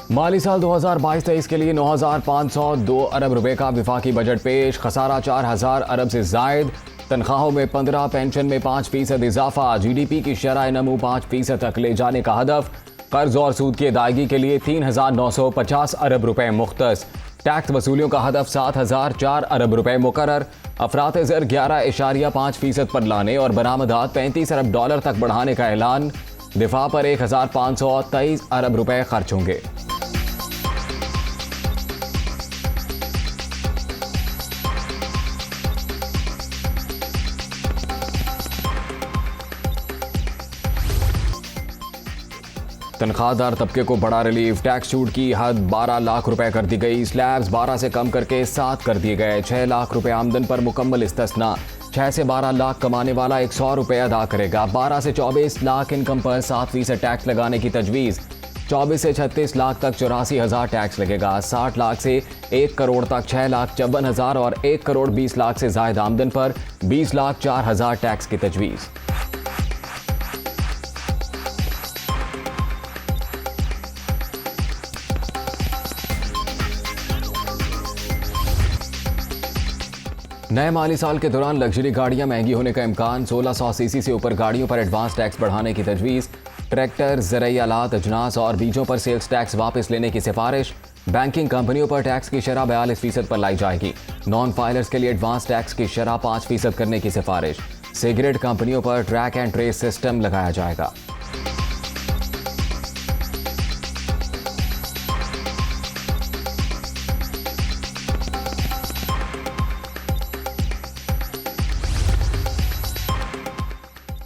माली साल 2022-23 के लिए 9,502 अरब रुपए का विफाकी बजट पेश। खसारा 4,000 अरब से जायद। तनख्वाहों में 15, पेंशन में 5% इजाफा। GDP की शरह नमू 5% तक ले जाने का हदफ। कर्ज और सूद की अदायगी के लिए 3,950 अरब रुपए मुख्तस। टैक्स वसूलियों का हदफ 7,004 अरब रुपए मुकर्रर। अफरात ज़र 11.5% पर लाने और बरामदात 35 अरब डॉलर तक बढ़ाने का ऐलान। दिफा पर 1,523 अरब रुपए खर्च होंगे। तनख्वाहदार तबके को बड़ा रिलीफ। टैक्स छूट की हद 12 लाख रुपए कर दी गई। स्लैब्स 12 से कम करके 7 कर दिए गए। 6 लाख रुपए आमदन पर मुकम्मल इस्तिस्ना। 6 से 12 लाख कमाने वाला 100 रुपए अदा करेगा। 12 से 24 लाख इनकम पर 7% टैक्स लगाने की तजवीज़। 24 से 36 लाख तक 84,000 टैक्स लगेगा। 60 लाख से 1 करोड़ तक 6,54,000 और 1 करोड़ 20 लाख से जायद आमदन पर 20,04,000 टैक्स की तजवीज़। नए माली साल के दौरान लग्जरी गाड़ियां महंगी होने का इम्कान। 1600 सीसी से ऊपर गाड़ियों पर एडवांस टैक्स बढ़ाने की तजवीज़। ट्रैक्टर, ज़रई आलात, अजनास और बीजों पर सेल्स टैक्स वापस लेने की सिफारिश। बैंकिंग कंपनियों पर टैक्स की शरह 42% पर लाई जाएगी। नॉन फाइलर्स के लिए एडवांस टैक्स की शरह 5% करने की सिफारिश। सिगरेट कंपनियों पर ट्रैक एंड ट्रेस सिस्टम लगाया जाएगा।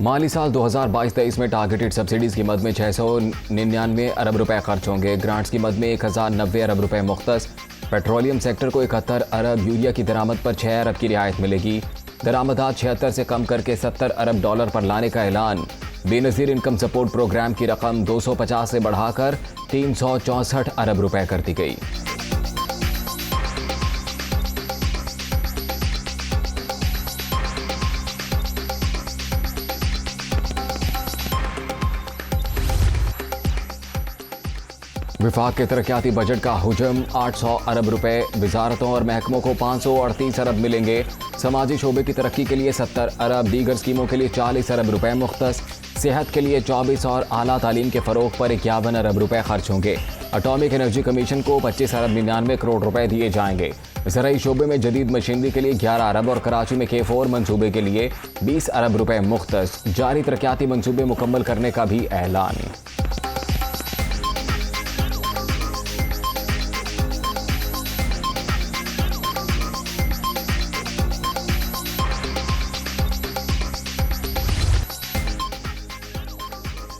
माली साल 2022-23 में टारगेटेड सब्सिडीज़ की मद में 699 अरब रुपए खर्च होंगे। ग्रांट्स की मद में 1,090 अरब रुपए मुख्तस। पेट्रोलियम सेक्टर को 71 अरब, यूरिया की दरामद पर 6 अरब की रियायत मिलेगी। दरामदात 76 से कम करके 70 अरब डॉलर पर लाने का ऐलान। बेनज़ीर इनकम सपोर्ट प्रोग्राम की रकम 250 से बढ़ाकर 364 अरब रुपए कर दी गई। विफाक के तरक्याती बजट का हुजम 800 अरब रुपए। वजारतों और महकमों को 538 अरब मिलेंगे। समाजी शोबे की तरक्की के लिए 70 अरब, दीगर स्कीमों के लिए 40 अरब रुपए मुख्तस। सेहत के लिए 24 और आला तालीम के फ़रोग पर 51 अरब रुपए खर्च होंगे। एटॉमिक एनर्जी कमीशन को 25 अरब 99 करोड़ रुपए दिए जाएंगे। ज़राई शोबे में जदीद मशीनरी के लिए 11 अरब और कराची में K4 मनसूबे के लिए 20 अरब रुपए मुख्तस। जारी तरक्याती मनसूबे मुकम्मल करने का भी ऐलान।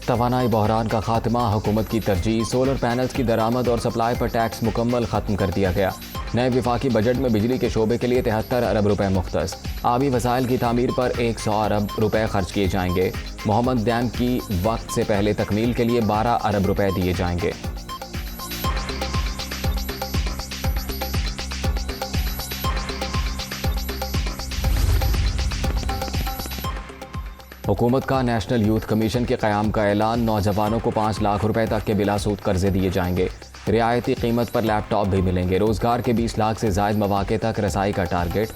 तवानाई बहरान का खात्मा, हुकूमत की तरजीह। सोलर पैनल्स की दरामद और सप्लाई पर टैक्स मुकम्मल ख़त्म कर दिया गया। नए विफाकी बजट में बिजली के शोबे के लिए 73 अरब रुपए मुख्तस। आबी वसाइल की तामीर पर 100 अरब रुपए खर्च किए जाएंगे। मोहम्मद डैम की वक्त से पहले तकमील के लिए 12 अरब रुपए दिए जाएंगे। हुकूमत का नेशनल यूथ कमीशन के क़याम का ऐलान। नौजवानों को 5 लाख रुपए तक के बिलासूद कर्जे दिए जाएंगे। रियायती कीमत पर लैपटॉप भी मिलेंगे। रोज़गार के 20 लाख से ज़ायद मौक़े तक रसाई का टारगेट।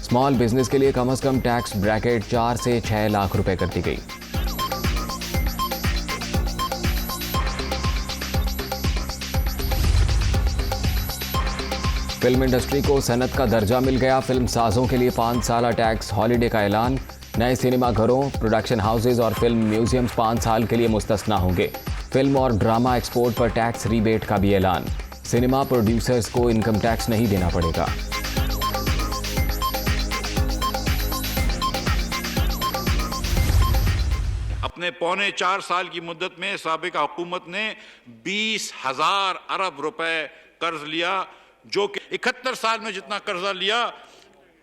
स्मॉल बिजनेस के लिए कम अज़ कम टैक्स ब्रैकेट 4 से 6 लाख रुपए कर दी गई। फिल्म इंडस्ट्री को सनत का दर्जा मिल गया। फिल्म साजों के लिए 5 साला टैक्स हॉलीडे का ऐलान। नए सिनेमा घरों, प्रोडक्शन हाउसेज और फिल्म म्यूजियम्स 5 साल के लिए मुस्तस्ना होंगे। फिल्म और ड्रामा एक्सपोर्ट पर टैक्स रिबेट का भी ऐलान। सिनेमा प्रोड्यूसर्स को इनकम टैक्स नहीं देना पड़ेगा। अपने 3.25 साल की मुद्दत में साबिका हुकूमत ने 20,000 अरब रुपए कर्ज लिया, जो कि 71 साल में जितना कर्जा लिया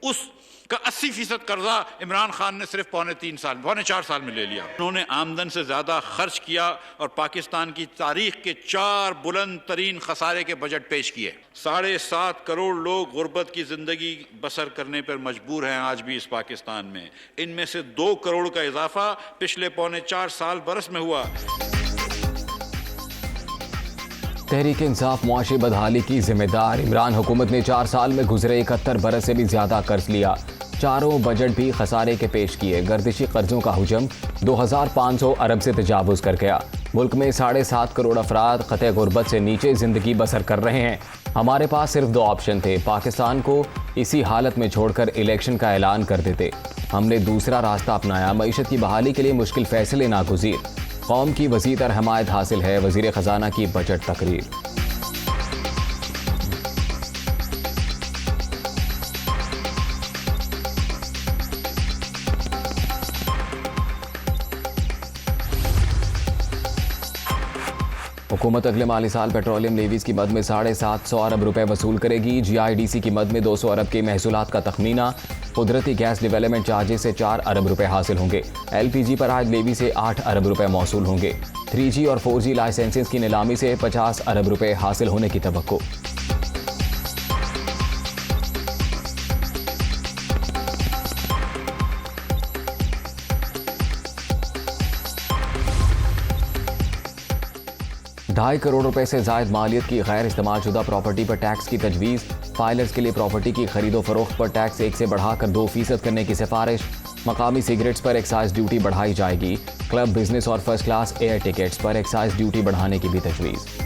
उसका 80% कर्जा इमरान खान ने सिर्फ 3.4 साल में ले लिया। उन्होंने आमदन से ज्यादा खर्च किया और पाकिस्तान की तारीख के 4 बुलंद तरीन खसारे के बजट पेश किए। 7.5 करोड़ लोग गुर्बत की जिंदगी बसर करने पर मजबूर हैं आज भी इस पाकिस्तान में। इनमें से 2 करोड़ का इजाफा पिछले 4.25 साल बरस में हुआ। तहरीक इंसाफ मुआशी बदहाली की जिम्मेदार। इमरान हुकूमत ने 4 साल में गुजरे 71 बरस से भी ज्यादा कर्ज लिया। चारों बजट भी खसारे के पेश किए। गर्दिशी कर्जों का हुजम 2500 अरब से तजावुज कर गया। मुल्क में 7.5 करोड़ अफराद खते गुर्बत से नीचे जिंदगी बसर कर रहे हैं। हमारे पास सिर्फ 2 ऑप्शन थे, पाकिस्तान को इसी हालत में छोड़कर इलेक्शन का ऐलान कर देते। हमने दूसरा रास्ता अपनाया। मईशत की बहाली के लिए मुश्किल फैसले नागुज़ीर। कौम की वसीतर हमायत हासिल है। वजीर खजाना की बजट तकरीर। हुकूमत अगले माली साल पेट्रोलियम लेवीज की मद में 750 अरब रुपए वसूल करेगी। GIDC की मद में 200 अरब के महसूलात का तखमीना। कुदरती गैस डेवलपमेंट चार्जेस से 4 अरब रुपए हासिल होंगे। LPG पर आज लेवी से 8 अरब रुपए मौसूल होंगे। 3G और 4G लाइसेंसेस की नीलामी से 50 अरब रुपए हासिल होने की तवक्को। ढाई करोड़ रुपए से जायद मालियत की गैर इस्तेमाल शुदा प्रॉपर्टी पर टैक्स की तजवीज़। फाइलर्स के लिए प्रॉपर्टी की खरीदो फरोख्त पर टैक्स 1 से बढ़ाकर 2% करने की सिफारिश। मकामी सिगरेट्स पर एक्साइज ड्यूटी बढ़ाई जाएगी। क्लब, बिजनेस और फर्स्ट क्लास एयर टिकट्स पर एक्साइज ड्यूटी बढ़ाने की भी तजवीज़।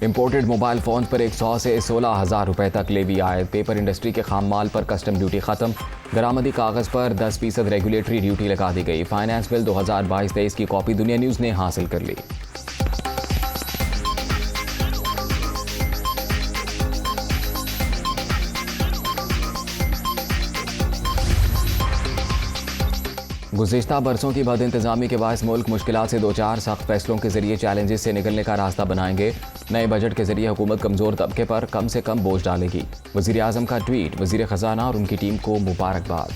इंपोर्टेड मोबाइल फ़ोन पर 100 से 16,000 रुपए तक लेवी आयद। पेपर इंडस्ट्री के खाम माल पर कस्टम ड्यूटी खत्म। बरामदी कागज़ पर 10% रेगुलेटरी ड्यूटी लगा दी गई। फाइनेंस बिल 2022-23 की कॉपी दुनिया न्यूज़ ने हासिल कर ली। गुज़िश्ता बरसों की बद इंतज़ामी के बायस मुल्क मुश्किलात से 2-4 सख्त फैसलों के जरिए चैलेंजेस से निकलने का रास्ता बनाएंगे। नए बजट के जरिए हुकूमत कमज़ोर तबके पर कम से कम बोझ डालेगी। वज़ीर आज़म का ट्वीट। वज़ीर ख़जाना और उनकी टीम को मुबारकबाद।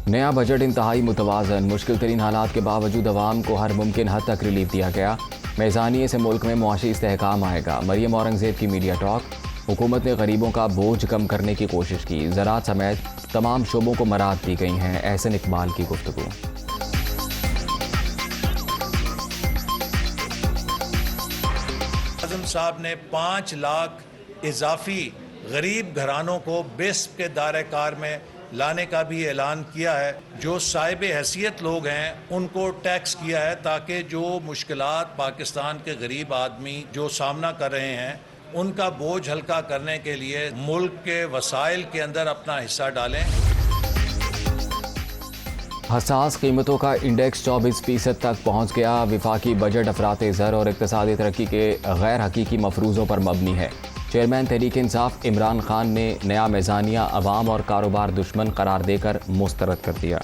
नया बजट इंतहाई मुतवाज़न। मुश्किल तरीन हालात के बावजूद अवाम को हर मुमकिन हद तक रिलीफ दिया गया। मेज़ानिये से मुल्क में मुआशी इस्तेहकाम आएगा। मरियम औरंगज़ेब की मीडिया टॉक। हुकूमत ने गरीबों का बोझ कम करने की कोशिश की। ज़राअत समेत तमाम शोबों को मराद दी गई हैं। एहसन इकबाल की गुफ्तगू। आज़म साहब ने 5 लाख इजाफी गरीब घरानों को बेस्प के दायरे कार में लाने का भी ऐलान किया है। जो साहिब हैसियत लोग हैं उनको टैक्स किया है ताकि जो मुश्किलात पाकिस्तान के गरीब आदमी जो सामना कर रहे हैं उनका बोझ हल्का करने के लिए मुल्क के वसाइल के अंदर अपना हिस्सा डालें। हसास कीमतों का इंडेक्स 24% तक पहुंच गया। विफाकी बजट अफराते ज़र और इक़्तिसादी तरक्की के गैर हकीकी मफरूज़ों पर मबनी है। चेयरमैन तहरीक इंसाफ इमरान खान ने नया मेज़ानिया अवाम और कारोबार दुश्मन करार देकर मुस्तरद कर दिया।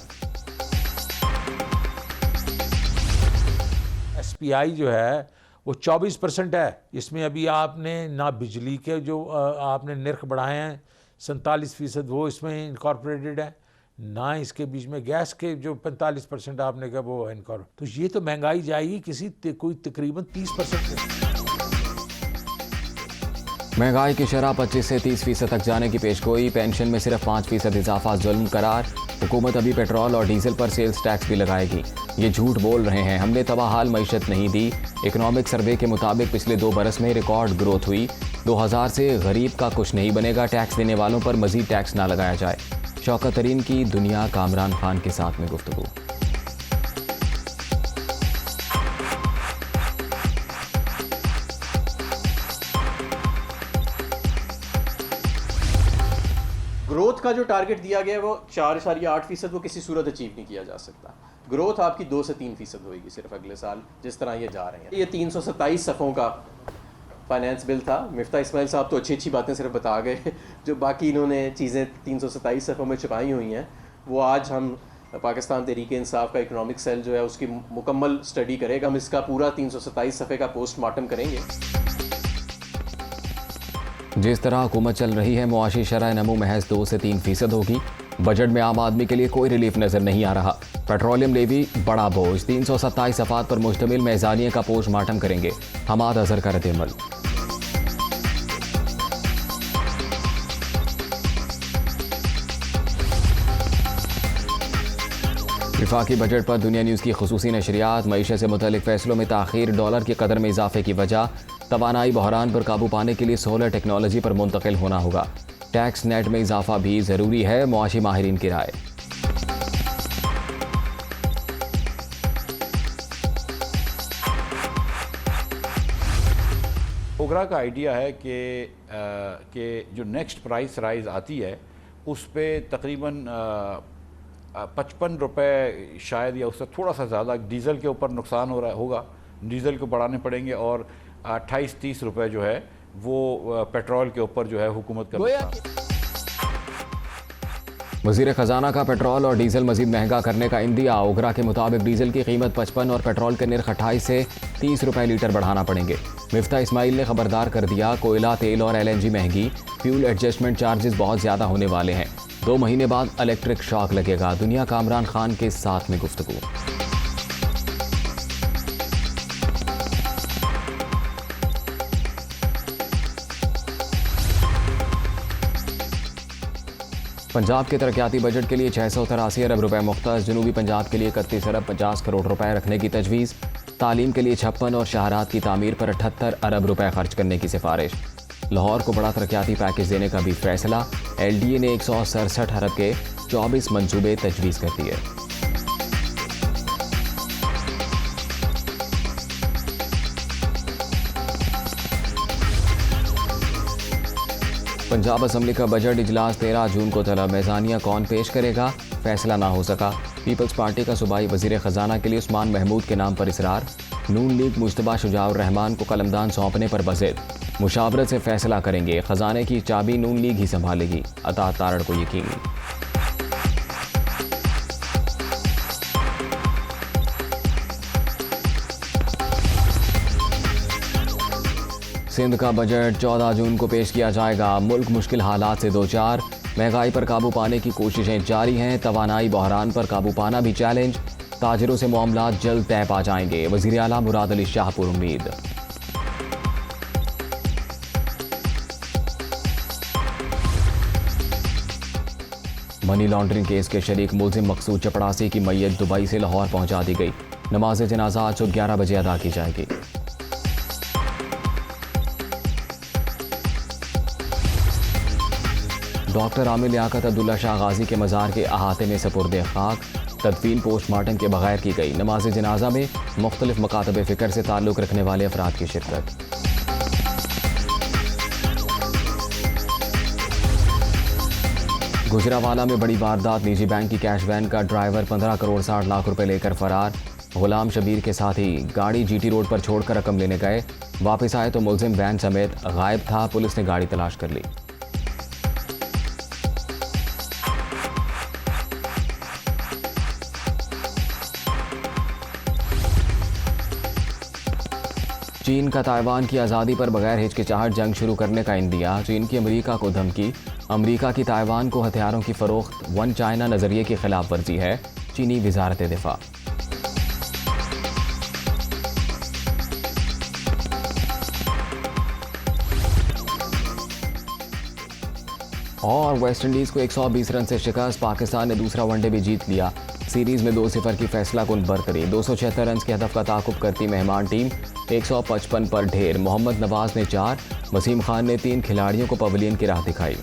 SPI जो है वो 24% है। इसमें अभी आपने ना बिजली के जो आपने निर्ख बढ़ाए हैं 47% वो इसमें इनकॉर्पोरेटेड है, ना इसके बीच में गैस के जो 45% आपने कहा वो है इनकॉर्पोरेट। तो ये तो महंगाई जाएगी कोई तकरीबन 30%। महंगाई की शरह 25 से 30% तक जाने की पेशगोई। पेंशन में सिर्फ 5% इजाफा जुल्म करार। हुकूमत अभी पेट्रोल और डीजल पर सेल्स टैक्स भी लगाएगी। ये झूठ बोल रहे हैं। हमने तबाहाल मईशत नहीं दी। इकोनॉमिक सर्वे के मुताबिक पिछले 2 बरस में रिकॉर्ड ग्रोथ हुई। 2000 से गरीब का कुछ नहीं बनेगा। टैक्स देने वालों पर मजीद टैक्स ना लगाया जाए। शौकत तरीन की दुनिया का इमरान खान के साथ में गुफ्तगू। ग्रोथ का जो टारगेट दिया गया है वो 4.8% वो किसी सूरत अचीव नहीं किया जा सकता। ग्रोथ आपकी 2 से 3% होगी सिर्फ अगले साल जिस तरह ये जा रहे हैं। ये 327 सफ़ों का फाइनेंस बिल था। मिफ्ता इस्माइल साहब तो अच्छी अच्छी बातें सिर्फ बता गए, जो बाकी इन्होंने चीज़ें 327 सफ़ों में छुपाई हुई हैं वो आज हम पाकिस्तान तहरीक इंसाफ का इकनॉमिक सेल जो है उसकी मुकम्मल स्टडी करेगा। हम इसका पूरा 327 सफ़े का पोस्टमार्टम करेंगे। जिस तरह हुकूमत चल रही है मुआशी शरह नमू महज 2 से 3% होगी। बजट में आम आदमी के लिए कोई रिलीफ नजर नहीं आ रहा। पेट्रोलियम लेवी बड़ा बोझ, 327 सफात पर मुश्तमिल मेज़ानिया का पोस्टमार्टम करेंगे। हमाद अजहर का रद्द-ए-अमल। विफाकी बजट पर दुनिया न्यूज़ की खुसूसी नशरियात। मईशत से मुतल्लिक फैसलों में ताख़ीर, डॉलर की कदर में इजाफे की वजह, तवानाई बहरान पर काबू पाने के लिए सोलर टेक्नोलॉजी पर मुंतकिल होना होगा। टैक्स नेट में इजाफा भी ज़रूरी है, मुआशी माहिरीन की राय। ओगरा का आइडिया है कि जो नेक्स्ट प्राइस राइज आती है उस पे तकरीबन 55 रुपये शायद या उससे थोड़ा सा ज़्यादा डीज़ल के ऊपर नुकसान हो रहा होगा, डीज़ल को बढ़ाने पड़ेंगे और 28-30 रुपये जो है वो पेट्रोल के ऊपर जो है हुकूमत का। वज़ीर ख़जाना का पेट्रोल और डीजल मजीद महंगा करने का इंदिया। ओगरा के मुताबिक डीजल की कीमत 55 और पेट्रोल के निर्ख 28 से 30 रुपये लीटर बढ़ाना पड़ेंगे। मिफ्ता इस्माइल ने खबरदार कर दिया, कोयला, तेल और LNG महंगी, फ्यूल एडजस्टमेंट चार्जेस बहुत ज़्यादा होने वाले हैं। 2 महीने बाद इलेक्ट्रिक शॉक लगेगा। दुनिया का इमरान खान के साथ में गुफ्तगू। पंजाब के तरक्याती बजट के लिए 683 अरब रुपए मुख्तस। जनूबी पंजाब के लिए 31 अरब 50 करोड़ रुपए रखने की तजवीज़। तालीम के लिए 56 और शहरात की तामीर पर 78 अरब रुपए खर्च करने की सिफारिश। लाहौर को बड़ा तरक्याती पैकेज देने का भी फैसला। LDA ने 167 अरब के 24 मंसूबे तजवीज़ कर दिए। पंजाब असम्बली का बजट इजलास 13 जून को तलब। मेज़ानिया कौन पेश करेगा, फैसला ना हो सका। पीपल्स पार्टी का सूबाई वज़ीर ख़जाना के लिए उस्मान महमूद के नाम पर इसरार। नून लीग मुश्तबा शुजाउर रहमान को कलमदान सौंपने पर बज़िद। मुशावरत से फैसला करेंगे, ख़जाने की चाबी नून लीग ही संभालेगी, अता तारड़ को यकीन। सिंध का बजट 14 जून को पेश किया जाएगा। मुल्क मुश्किल हालात से दो चार, महंगाई पर काबू पाने की कोशिशें जारी हैं। तवानाई बहरान पर काबू पाना भी चैलेंज। ताजिरों से मामलात जल्द तय पा जाएंगे, वज़ीर आला मुराद अली शाह पुरुम्मीद। मनी लॉन्ड्रिंग केस के शरीक मुलजिम मकसूद चपड़ासी की मैयत दुबई से लाहौर पहुंचा दी गई। नमाज जनाजा आज सुबह 11 बजे अदा की जाएगी। डॉक्टर आमिर लियाकत अब्दुल्ला शाह गाजी के मज़ार के अहाते में सपुर्दे खाक। तदफीन पोस्टमार्टम के बगैर की गई। नमाज जनाजा में मुख्तलिफ मकातब फ़िक्र से ताल्लुक़ रखने वाले अफराद की शिरकत। गुजरावाला में बड़ी वारदात। निजी बैंक की कैश वैन का ड्राइवर 15 करोड़ 60 लाख रुपए लेकर फरार। गुलाम शबीर के साथ ही गाड़ी GT रोड पर छोड़कर रकम लेने गए। वापस आए तो मुलजिम वैन समेत गायब था। पुलिस ने गाड़ी तलाश कर ली। चीन का ताइवान की आज़ादी पर बगैर हिचकिचाहट जंग शुरू करने का इंदिया। चीन की अमेरिका को धमकी। अमेरिका की ताइवान को हथियारों की फ़रोख्त वन चाइना नज़रिए की खिलाफ वर्जी है। चीनी वज़ारत दिफा। और वेस्टइंडीज़ को 120 रन से शिकस्त। पाकिस्तान ने दूसरा वनडे भी जीत लिया। सीरीज़ में 2-0 की फैसला कुन बरकरी। 276 रन के हदफ का ताक़ुब करती मेहमान टीम 155 पर ढेर। मोहम्मद नवाज ने 4, वसीम खान ने 3 खिलाड़ियों को पवेलियन की राह दिखाई।